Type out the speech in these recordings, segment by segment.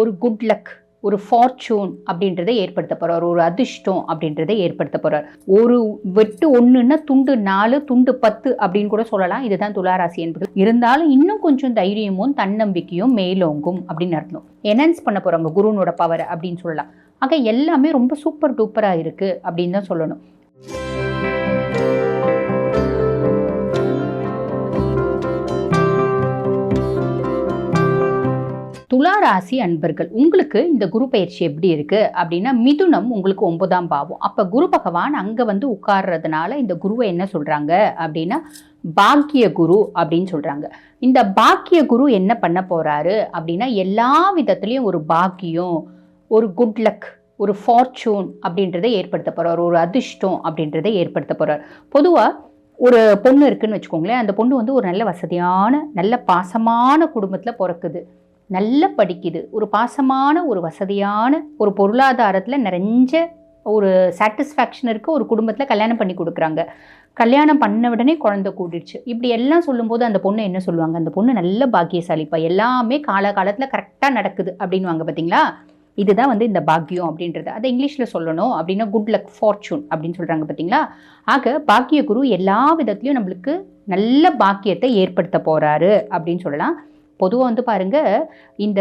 ஒரு good luck, ஒரு fortune அப்படின்றத ஏற்படுத்த போகிறார், ஒரு அதிர்ஷ்டம் அப்படின்றத ஏற்படுத்த போகிறார். ஒரு வெட்டு 1ன்னா துண்டு 4 துண்டு 10 அப்படின்னு கூட சொல்லலாம். இதுதான் துளாராசி என்பது. இருந்தாலும் இன்னும் கொஞ்சம் தைரியமும் தன்னம்பிக்கையும் மேலோங்கும் அப்படின்னு அர்த்தம். என்ஹான்ஸ் பண்ண போகிறாங்க குருனோட பவர் அப்படின்னு சொல்லலாம். ஆக எல்லாமே ரொம்ப சூப்பர் டூப்பராக இருக்குது அப்படின்னு தான் சொல்லணும். துளாராசி அன்பர்கள், உங்களுக்கு இந்த குரு பயிற்சி எப்படி இருக்கு அப்படின்னா, மிதுனம் உங்களுக்கு 9ஆம் பாவம். அப்ப குரு பகவான் அங்க வந்து உட்கார்றதுனால இந்த குருவை என்ன சொல்றாங்க அப்படின்னா பாக்கிய குரு அப்படின்னு சொல்றாங்க. இந்த பாக்கிய குரு என்ன பண்ண போறாரு அப்படின்னா, எல்லா விதத்திலையும் ஒரு பாக்கியம், ஒரு குட் லக், ஒரு ஃபார்ச்சூன் அப்படின்றத ஏற்படுத்த போறார், ஒரு அதிர்ஷ்டம் அப்படின்றத ஏற்படுத்த போறார். பொதுவா ஒரு பொண்ணு இருக்குன்னு வச்சுக்கோங்களேன். அந்த பொண்ணு வந்து ஒரு நல்ல வசதியான, நல்ல பாசமான குடும்பத்துல பிறக்குது, நல்லா படிக்குது, ஒரு பாசமான, ஒரு வசதியான, ஒரு பொருளாதாரத்தில் நிறைஞ்ச ஒரு சாட்டிஸ்ஃபேக்ஷன் இருக்க ஒரு குடும்பத்தில் கல்யாணம் பண்ணி கொடுக்குறாங்க. கல்யாணம் பண்ண உடனே குழந்தை கூட்டிடுச்சு. இப்படி எல்லாம் சொல்லும்போது அந்த பொண்ணு என்ன சொல்லுவாங்க, அந்த பொண்ணு நல்ல பாக்கியசாலிப்பா, எல்லாமே காலகாலத்தில் கரெக்டாக நடக்குது அப்படின்வாங்க. பார்த்தீங்களா, இதுதான் வந்து இந்த பாக்கியம் அப்படின்றது. அதை இங்கிலீஷில் சொல்லணும் அப்படின்னா குட் லக், ஃபார்ச்சூன் அப்படின்னு சொல்கிறாங்க. பார்த்தீங்களா. ஆக பாக்கிய குரு எல்லா விதத்துலையும் நம்மளுக்கு நல்ல பாக்கியத்தை ஏற்படுத்த போகிறாரு அப்படின்னு சொல்லலாம். பொதுவாக வந்து பாருங்க, இந்த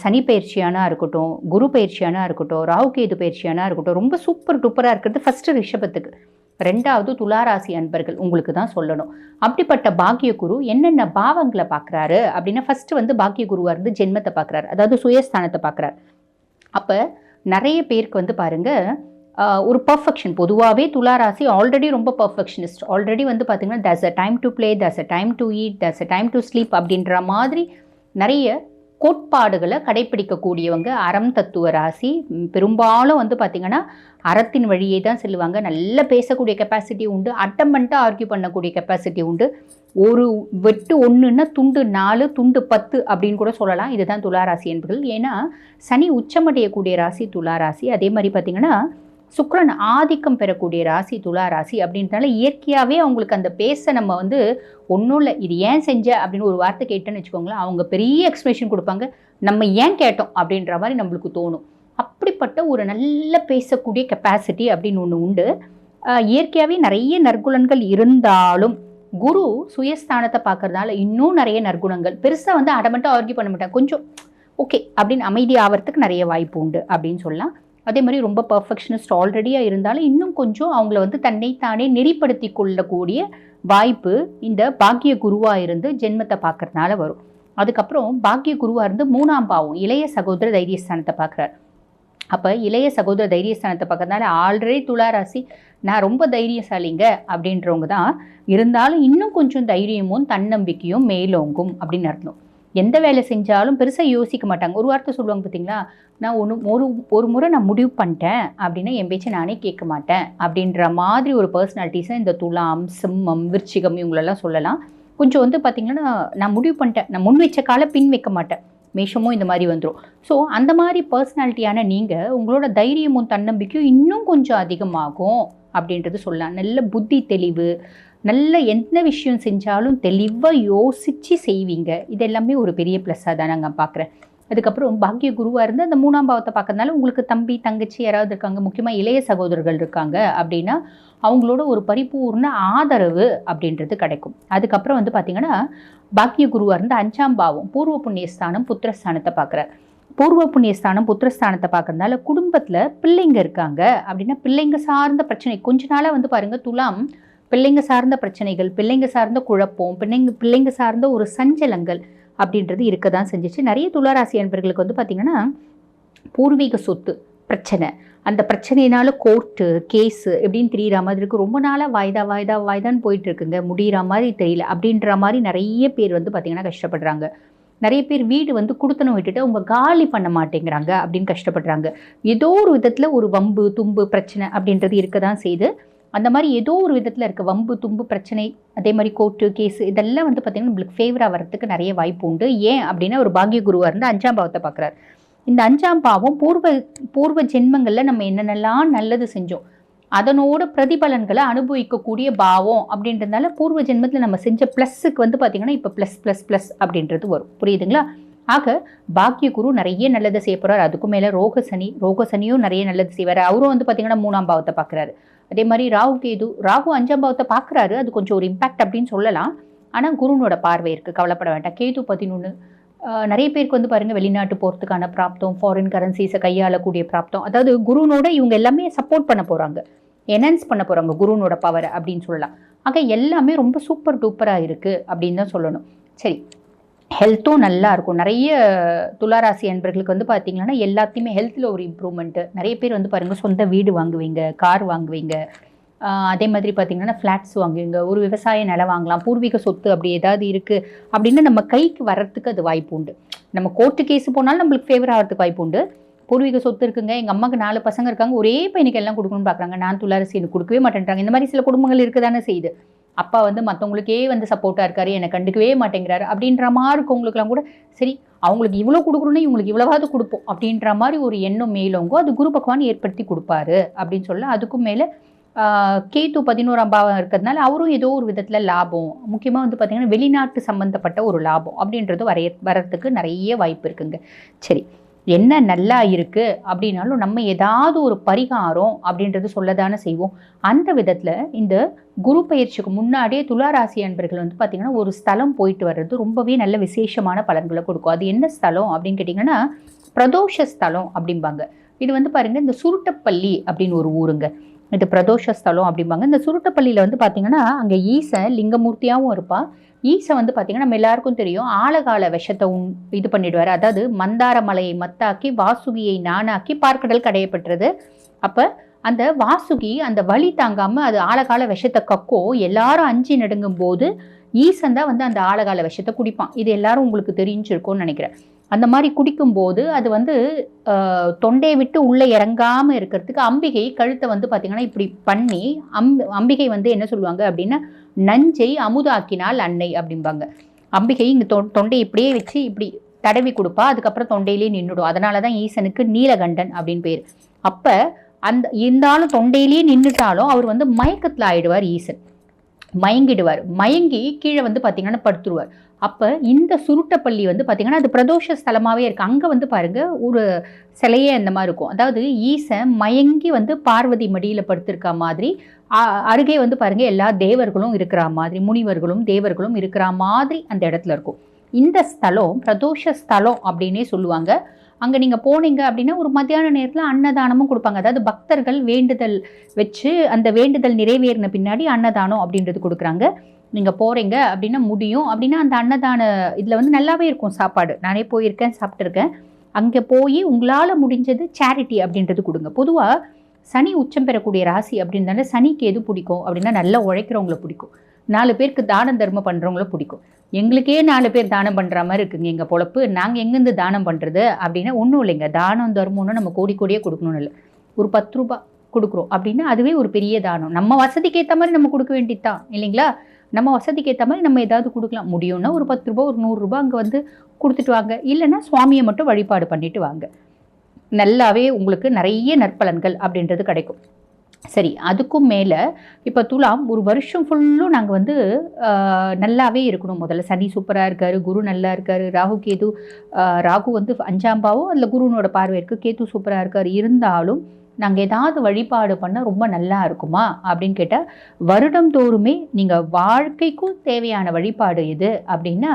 சனி பயிற்சியானா இருக்கட்டும், குரு பயிற்சியானா இருக்கட்டும், ராகு கேது பயிற்சியானா இருக்கட்டும், ரொம்ப சூப்பர் டூப்பராக இருக்கிறது ஃபர்ஸ்ட் ரிஷபத்துக்கு, 2வது துளாராசி அன்பர்கள் உங்களுக்கு தான் சொல்லணும். அப்படிப்பட்ட பாக்கிய குரு என்னென்ன பாவங்களை பார்க்குறாரு அப்படின்னா, ஃபர்ஸ்ட் வந்து பாக்கிய குருவாக இருந்து ஜென்மத்தை பார்க்குறாரு, அதாவது சுயஸ்தானத்தை பார்க்குறாரு. அப்போ நிறைய பேருக்கு வந்து பாருங்க ஒரு பர்ஃபெக்ஷன். பொதுவாகவே துளாராசி ஆல்ரெடி ரொம்ப பர்ஃபெக்ஷனிஸ்ட். ஆல்ரெடி வந்து பார்த்தீங்கன்னா there's a time to play, there's a time to eat, there's a time to sleep அப்படின்ற மாதிரி நிறைய கோட்பாடுகளை கடைப்பிடிக்கக்கூடியவங்க அறம் தத்துவ ராசி. பெரும்பாலும் வந்து பார்த்திங்கன்னா அறத்தின் வழியே தான் செல்லுவாங்க. நல்லா பேசக்கூடிய கெப்பாசிட்டி உண்டு, அட்டமெண்ட்டாக ஆர்கியூ பண்ணக்கூடிய கெப்பாசிட்டி உண்டு. ஒரு வெட்டு 1ன்னா துண்டு 4 துண்டு 10 அப்படின்னு கூட சொல்லலாம். இதுதான் துளாராசி என்பர்கள். ஏன்னா சனி உச்சமடையக்கூடிய ராசி துளாராசி. அதே மாதிரி பார்த்திங்கன்னா சுக்கிரன் ஆதிக்கம் பெறக்கூடிய ராசி துளாராசி அப்படின்றனால இயற்கையாகவே அவங்களுக்கு அந்த பேச நம்ம வந்து ஒன்றும் இல்லை, இது ஏன் செஞ்ச அப்படின்னு ஒரு வார்த்தை கேட்டேன்னு வச்சுக்கோங்களேன், அவங்க பெரிய எக்ஸ்பிளேஷன் கொடுப்பாங்க. நம்ம ஏன் கேட்டோம் அப்படின்ற மாதிரி நம்மளுக்கு தோணும். அப்படிப்பட்ட ஒரு நல்ல பேசக்கூடிய கெப்பாசிட்டி அப்படின்னு ஒன்று உண்டு. இயற்கையாகவே நிறைய நற்குணங்கள் இருந்தாலும் குரு சுயஸ்தானத்தை பார்க்கறதுனால இன்னும் நிறைய நற்குணங்கள். பெருசாக வந்து அடமெண்ட்டாக ஆர்கியூ பண்ண மாட்டாங்க, கொஞ்சம் ஓகே அப்படின்னு அமைதி ஆகிறதுக்கு நிறைய வாய்ப்பு உண்டு அப்படின்னு சொல்லலாம். அதே மாதிரி ரொம்ப பர்ஃபெக்ஷனிஸ்ட் ஆல்ரெடியாக இருந்தாலும் இன்னும் கொஞ்சம் அவங்கள வந்து தன்னைத்தானே நெறிப்படுத்தி கொள்ளக்கூடிய வாய்ப்பு இந்த பாக்கிய குருவாக இருந்து ஜென்மத்தை பார்க்கறதுனால வரும். அதுக்கப்புறம் பாக்கிய குருவாக இருந்து 3ஆம் பாவம் இளைய சகோதர தைரியஸ்தானத்தை பார்க்குறாரு. அப்போ இளைய சகோதர தைரியஸ்தானத்தை பார்க்கறதுனால ஆல்ரெடி துளாராசி நான் ரொம்ப தைரியசாலிங்க அப்படின்றவங்க தான், இருந்தாலும் இன்னும் கொஞ்சம் தைரியமும் தன்னம்பிக்கையும் மேலோங்கும் அப்படின்னு அர்த்தம். எந்த வேலை செஞ்சாலும் பெருசாக யோசிக்க மாட்டாங்க. ஒரு வார்த்தை சொல்லுவாங்க பார்த்தீங்களா, நான் ஒரு முறை நான் முடிவு பண்ணிட்டேன் அப்படின்னா என் பேச்சை நானே கேட்க மாட்டேன் அப்படின்ற மாதிரி ஒரு பர்சனாலிட்டிஸை இந்த துலாம், சிம்மம், விருச்சிகம் இவங்களெல்லாம் சொல்லலாம். கொஞ்சம் வந்து பார்த்திங்கன்னா நான் முடிவு பண்ணிட்டேன், நான் முன் வச்ச காலை பின் வைக்க மாட்டேன், மேஷமும் இந்த மாதிரி வந்துடும். ஸோ அந்த மாதிரி பர்சனாலிட்டியான நீங்கள் உங்களோட தைரியமும் தன்னம்பிக்கையும் இன்னும் கொஞ்சம் அதிகமாகும் அப்படின்றது சொல்லலாம். நல்ல புத்தி தெளிவு, நல்ல எந்த விஷயம் செஞ்சாலும் தெளிவாக யோசித்து செய்வீங்க. இது எல்லாமே ஒரு பெரிய ப்ளஸ்ஸாக தான் நாங்கள் பார்க்குறேன். அதுக்கப்புறம் பாக்கிய குருவாக இருந்து அந்த 3ஆம் பாவத்தை பார்க்கறதுனால உங்களுக்கு தம்பி தங்கச்சி யாராவது இருக்காங்க, முக்கியமாக இளைய சகோதரர்கள் இருக்காங்க அப்படின்னா அவங்களோட ஒரு பரிபூர்ண ஆதரவு அப்படின்றது கிடைக்கும். அதுக்கப்புறம் வந்து பார்த்திங்கன்னா பாக்கிய குருவாக இருந்து 5ஆம் பாவம் பூர்வ புண்ணியஸ்தானம் புத்திரஸ்தானத்தை பார்க்குறாரு. பூர்வ புண்ணியஸ்தானம் புத்திரஸ்தானத்தை பார்க்கறதுனால குடும்பத்தில் பிள்ளைங்க இருக்காங்க அப்படின்னா பிள்ளைங்க சார்ந்த பிரச்சனை கொஞ்ச நாளாக வந்து பாருங்கள் துலாம், பிள்ளைங்க சார்ந்த பிரச்சனைகள், பிள்ளைங்க சார்ந்த குழப்பம், பிள்ளைங்க சார்ந்த ஒரு சஞ்சலங்கள் அப்படின்றது இருக்க தான் செஞ்சிச்சு. நிறைய துளாராசி அன்பர்களுக்கு வந்து பார்த்திங்கன்னா பூர்வீக சொத்து பிரச்சனை, அந்த பிரச்சனையினால கோர்ட்டு கேஸு எப்படின்னு தெரிகிற மாதிரி இருக்குது. ரொம்ப நாளாக வாய்தான்னு போயிட்டுருக்குங்க, முடிகிற மாதிரி தெரியல அப்படின்ற மாதிரி நிறைய பேர் வந்து பார்த்திங்கன்னா கஷ்டப்படுறாங்க. நிறைய பேர் வீடு வந்து கொடுத்தனும் விட்டுட்டு அவங்க காலி பண்ண மாட்டேங்கிறாங்க அப்படின்னு கஷ்டப்படுறாங்க. ஏதோ ஒரு விதத்தில் ஒரு வம்பு தும்பு பிரச்சனை அப்படின்றது இருக்க தான் செய்யுது. அந்த மாதிரி ஏதோ ஒரு விதத்தில் இருக்க வம்பு தும்பு பிரச்சனை, அதே மாதிரி கோர்ட்டு கேஸு இதெல்லாம் வந்து பார்த்திங்கன்னா நம்மளுக்கு ஃபேவராக வரத்துக்கு நிறைய வாய்ப்பு உண்டு. ஏன் அப்படின்னா ஒரு பாக்கிய குருவாக இருந்து 5ஆம் பாவத்தை பார்க்குறாரு. இந்த 5ஆம் பாவம் பூர்வ ஜென்மங்களில் நம்ம என்னென்னலாம் நல்லது செஞ்சோம் அதனோட பிரதிபலன்களை அனுபவிக்கக்கூடிய பாவம் அப்படின்றதுனால பூர்வ ஜென்மத்தில் நம்ம செஞ்ச ப்ளஸ்ஸுக்கு வந்து பார்த்திங்கன்னா இப்போ ப்ளஸ் அப்படின்றது வரும். புரியுதுங்களா? ஆக பாக்கிய குரு நிறைய நல்லதை செய்ய போகிறார். அதுக்கும் மேலே ரோகசனியும் நிறைய நல்லது செய்வார். அவரும் வந்து பார்த்தீங்கன்னா 3ஆம் பாவத்தை பார்க்குறாரு. அதே மாதிரி ராகு 5ஆம் பாவத்தை பார்க்குறாரு. அது கொஞ்சம் ஒரு இம்பேக்ட் அப்படின்னு சொல்லலாம். ஆனால் குருனோட பார்வை இருக்குது, கவலைப்பட வேண்டாம். கேது 11 நிறைய பேருக்கு வந்து பாருங்கள் வெளிநாட்டு போகிறதுக்கான பிராப்தம், ஃபாரின் கரன்சிஸை கையாளக்கூடிய பிராப்தம், அதாவது குருனோட இவங்க எல்லாமே சப்போர்ட் பண்ண போகிறாங்க, என்ஹான்ஸ் பண்ண போகிறாங்க குருனோட பவரை அப்படின்னு சொல்லலாம். ஆக எல்லாமே ரொம்ப சூப்பர் டூப்பராக இருக்குது அப்படின்னு தான் சொல்லணும். சரி, ஹெல்த்தும் நல்லா இருக்கும். நிறைய துளாராசி அன்பர்களுக்கு வந்து பார்த்தீங்கன்னா எல்லாத்தையுமே ஹெல்த்தில் ஒரு இம்ப்ரூவ்மெண்ட்டு. நிறைய பேர் வந்து பாருங்கள் சொந்த வீடு வாங்குவீங்க, கார் வாங்குவீங்க, அதே மாதிரி பார்த்திங்கன்னா ஃப்ளாட்ஸ் வாங்குவீங்க, ஒரு விவசாய நிலம் வாங்கலாம், பூர்வீக சொத்து அப்படி ஏதாவது இருக்குது அப்படின்னு நம்ம கைக்கு வர்றதுக்கு அது வாய்ப்பு உண்டு. நம்ம கோர்ட்டு கேஸு போனாலும் நம்மளுக்கு ஃபேவர் ஆகிறதுக்கு வாய்ப்பு உண்டு. பூர்வீக சொத்து இருக்குங்க, எங்கள் அம்மாவுக்கு 4 பசங்க இருக்காங்க, ஒரே பையனுக்கு எல்லாம் கொடுக்கணும்னு பார்க்குறாங்க, நான் துளாராசி எனக்கு கொடுக்கவே மாட்டேன்றாங்க. இந்த மாதிரி சில குடும்பங்கள் இருக்க தானே செய்யுது. அப்பா வந்து மற்றவங்களுக்கே வந்து சப்போர்ட்டாக இருக்காரு, என்னை கண்டுக்கவே மாட்டேங்கிறாரு அப்படின்ற மாதிரி இருக்கவங்களுக்குலாம் கூட சரி அவங்களுக்கு இவ்வளோ கொடுக்குறோன்னா இவங்களுக்கு இவ்வளவாவது கொடுப்போம் அப்படின்ற மாதிரி ஒரு எண்ணம் மேலோங்கோ அது குரு பகவான் ஏற்படுத்தி கொடுப்பாரு அப்படின்னு சொல்ல. அதுக்கும் மேலே கேது 11ஆம் பாவம் இருக்கிறதுனால அவரும் ஏதோ ஒரு விதத்தில் லாபம், முக்கியமாக வந்து பார்த்திங்கன்னா வெளிநாட்டு சம்மந்தப்பட்ட ஒரு லாபம் அப்படின்றது வர்றதுக்கு நிறைய வாய்ப்பு இருக்குங்க. சரி, என்ன நல்லா இருக்குது அப்படின்னாலும் நம்ம ஏதாவது ஒரு பரிகாரம் அப்படின்றது சொல்லதானே செய்வோம். அந்த விதத்தில் இந்த குரு பயிற்சிக்கு முன்னாடியே துளாராசி அன்பர்கள் வந்து பார்த்திங்கன்னா ஒரு ஸ்தலம் போயிட்டு வர்றது ரொம்பவே நல்ல விசேஷமான பலன்களை கொடுக்கும். அது என்ன ஸ்தலம் அப்படின்னு கேட்டிங்கன்னா பிரதோஷ ஸ்தலம் அப்படிம்பாங்க. இது வந்து பாருங்கள் இந்த சுருட்டப்பள்ளி அப்படின்னு ஒரு ஊருங்க, இது பிரதோஷ ஸ்தலம் அப்படிம்பாங்க. இந்த சுருட்டப்பள்ளியில் வந்து பார்த்திங்கன்னா அங்கே ஈசன் லிங்கமூர்த்தியாகவும் இருப்பாள். ஈசன் வந்து பார்த்திங்கன்னா நம்ம எல்லாருக்கும் தெரியும் ஆழகால விஷத்தை இது பண்ணிடுவார். அதாவது மந்தார மலையை மத்தாக்கி வாசுகியை நானாக்கி பார்க்கடல் கடையப்பட்டுறது. அப்போ அந்த வாசுகி அந்த வலி தாங்காமல் அது ஆழகால விஷத்தை கக்கும். எல்லாரும் அஞ்சி நடுங்கும் போது ஈசன் தான் வந்து அந்த ஆழகால விஷத்தை குடிப்பான். இது எல்லாரும் உங்களுக்கு தெரிஞ்சிருக்கும்னு நினைக்கிறேன். அந்த மாதிரி குடிக்கும்போது அது வந்து தொண்டையை விட்டு உள்ளே இறங்காமல் இருக்கிறதுக்கு அம்பிகை கழுத்தை வந்து பார்த்திங்கன்னா இப்படி பண்ணி அம்பிகை வந்து என்ன சொல்லுவாங்க அப்படின்னா நஞ்சை அமுதாக்கினால் அன்னை அப்படிம்பாங்க. அம்பிகை இங்கே தொண்டையை இப்படியே வச்சு இப்படி தடவி கொடுப்பா, அதுக்கப்புறம் தொண்டையிலே நின்றுடும். அதனால தான் ஈசனுக்கு நீலகண்டன் அப்படின்னு பேர். அப்போ இருந்தாலும் தொண்டையிலேயே நின்றுட்டாலும் அவர் வந்து மயக்கத்தில் ஆயிடுவார். ஈசன் மயங்கிடுவார். மயங்கி கீழே வந்து பார்த்திங்கன்னா படுத்துருவார். அப்போ இந்த சுருட்டப்பள்ளி வந்து பார்த்திங்கன்னா அது பிரதோஷ ஸ்தலமாகவே இருக்குது. அங்கே வந்து பாருங்கள் ஒரு சிலையே அந்த மாதிரி இருக்கும். அதாவது ஈசன் மயங்கி வந்து பார்வதி மடியில் படுத்திருக்கா மாதிரி, அருகே வந்து பாருங்கள் எல்லா தேவர்களும் இருக்கிற மாதிரி, முனிவர்களும் தேவர்களும் இருக்கிற மாதிரி அந்த இடத்துல இருக்கும். இந்த ஸ்தலம் பிரதோஷ ஸ்தலம் அப்படின்னே சொல்லுவாங்க. அங்கே நீங்கள் போனீங்க அப்படின்னா ஒரு மத்தியான நேரத்தில் அன்னதானமும் கொடுப்பாங்க. அதாவது பக்தர்கள் வேண்டுதல் வச்சு அந்த வேண்டுதல் நிறைவேறின பின்னாடி அன்னதானம் அப்படின்றது கொடுக்குறாங்க. நீங்கள் போகிறீங்க அப்படின்னா முடியும் அப்படின்னா அந்த அன்னதான இதில் வந்து நல்லாவே இருக்கும் சாப்பாடு. நானே போயிருக்கேன், சாப்பிட்ருக்கேன். அங்கே போய் உங்களால் முடிஞ்சது சேரிட்டி அப்படின்றது கொடுங்க. பொதுவாக சனி உச்சம் பெறக்கூடிய ராசி அப்படின்னால சனிக்கு எது பிடிக்கும் அப்படின்னா நல்லா உழைக்கிறவங்கள பிடிக்கும், 4 பேருக்கு தானம் தர்மம் பண்ணுறவங்கள பிடிக்கும். எங்களுக்கே 4 பேர் தானம் பண்ணுற மாதிரி இருக்குங்க எங்கள் பொழப்பு, நாங்கள் எங்கேருந்து தானம் பண்ணுறது அப்படின்னா ஒன்றும் இல்லைங்க. தானம் தர்மம்னு நம்ம கோடியே கொடுக்கணும்னு இல்லை, ஒரு 10 ரூபா கொடுக்குறோம் அப்படின்னா அதுவே ஒரு பெரிய தானம். நம்ம வசதிக்கு ஏற்ற மாதிரி நம்ம கொடுக்க வேண்டியது தான் இல்லைங்களா. நம்ம வசதிக்கு ஏற்ற மாதிரி நம்ம ஏதாவது கொடுக்கலாம். முடியும்னா ஒரு 10 ரூபா ஒரு 100 ரூபா அங்கே வந்து கொடுத்துட்டு வாங்க, இல்லைன்னா சுவாமியை மட்டும் வழிபாடு பண்ணிட்டு வாங்க. நல்லாவே உங்களுக்கு நிறைய நற்பலன்கள் அப்படின்றது கிடைக்கும். சரி, அதுக்கும் மேலே இப்போ துலாம் ஒரு வருஷம் ஃபுல்லும் நாங்கள் வந்து நல்லாவே இருக்கணும். முதல்ல சனி சூப்பராக இருக்கார், குரு நல்லா இருக்கார், ராகு வந்து 5ஆம் பாவம், அதில் குருனோட பார்வை இருக்குது, கேது சூப்பராக இருக்கார். இருந்தாலும் நாங்கள் ஏதாவது வழிபாடு பண்ணால் ரொம்ப நல்லா இருக்குமா அப்படின்னு கேட்டால் வருடம் தோறுமே நீங்கள் வாழ்க்கைக்கும் தேவையான வழிபாடு எது அப்படின்னா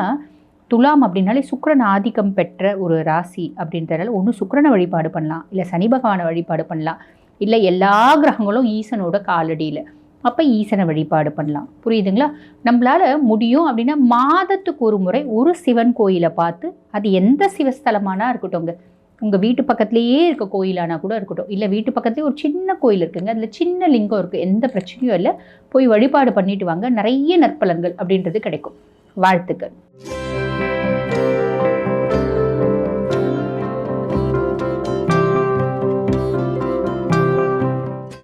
துலாம் அப்படின்னாலே சுக்கிரன் ஆதிக்கம் பெற்ற ஒரு ராசி அப்படின்றதால ஒன்று சுக்கிரனை வழிபாடு பண்ணலாம், இல்லை சனி பகவானை வழிபாடு பண்ணலாம், இல்லை எல்லா கிரகங்களும் ஈசனோட காலடியில், அப்போ ஈசனை வழிபாடு பண்ணலாம். புரியுதுங்களா. நம்மளால் முடியும் அப்படின்னா மாதத்துக்கு ஒரு முறை ஒரு சிவன் கோயிலை பார்த்து, அது எந்த சிவஸ்தலமானா இருக்கட்டும்ங்க, உங்கள் வீட்டு பக்கத்துலேயே இருக்க கோயிலானா கூட இருக்கட்டும், இல்லை வீட்டு பக்கத்துலேயே ஒரு சின்ன கோயில் இருக்குங்க, அதில் சின்ன லிங்கம் இருக்குது, எந்த பிரச்சனையும் இல்லை, போய் வழிபாடு பண்ணிட்டு வாங்க, நிறைய நற்பலன்கள் அப்படின்றது கிடைக்கும். வாழ்த்துக்கள்.